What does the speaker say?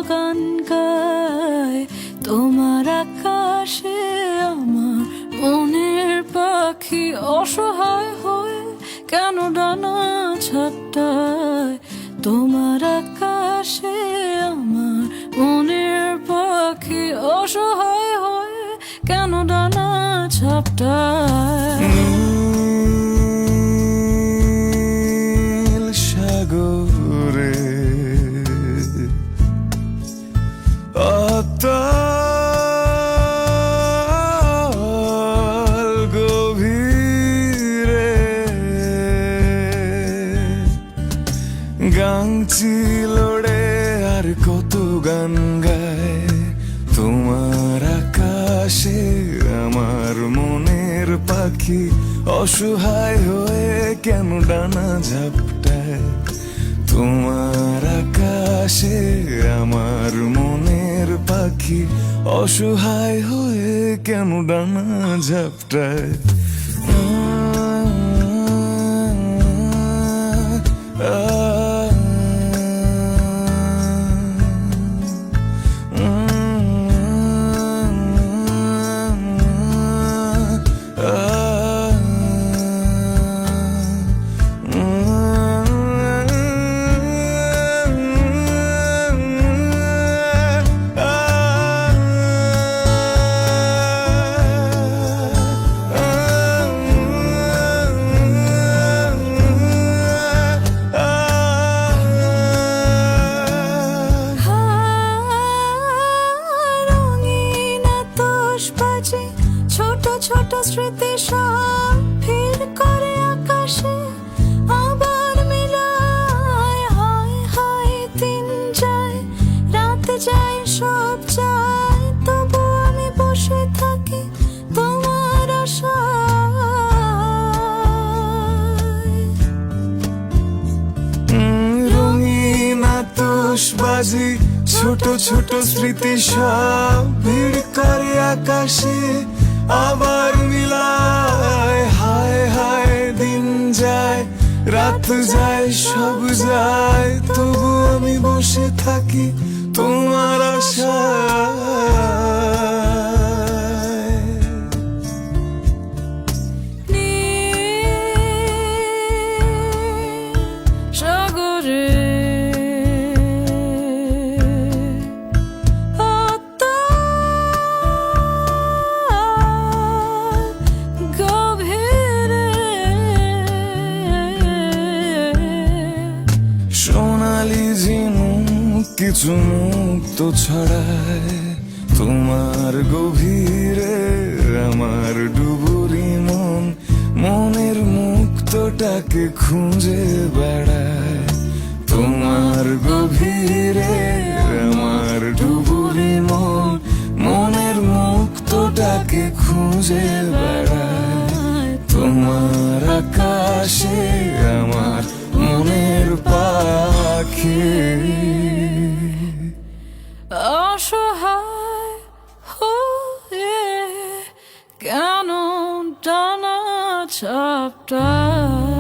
গান গায় তোমার আকাশে আমার মনের পাখি অসহায় হয়ে কেন ডানা ঝাপটায় তোমার আকাশে আমার মনের পাখি অসহায় হয়ে কেন ডানা ঝাপটায় সাগরে অতল গভীরে গাংচি লোড়ে আর কত গান গায় তোমার আকাশে আমার মনের পাখি অসহায় হয়ে কেন ডানা ঝাপটায় তোমার আকাশে আমার মনের পাখি অসহায় হয়ে কেন ডানা ঝাপটায় ছোট ছোট স্মৃতি সব ভিড় করে আকাশে আবার মিলায় হায় হায় দিন যায় রাত যায় সব যায় তবু আমি বসে থাকি তোমার আশায় রঙিন আতশবাজি ছোট ছোট স্মৃতি সব ভিড় করে আকাশে আবার মিলায় হায় হায় দিন যায় রাত যায় সব যায় তবু আমি বসে থাকি তোমার আশায় সাগরে সোনালি ঝিনুক কিছু মুক্ত ছড়ায় তোমার গভীরে আমার ডুবুরি মন মনের মুক্তটাকে খুঁজে বেড়ায় তোমার গভীরে আমার ডুবুরি মন মনের মুক্তটাকে খুঁজে বেড়ায় তোমার আকাশে আমার মনের পাখি অসহায় হয়ে কেন ডানা ঝাপটায়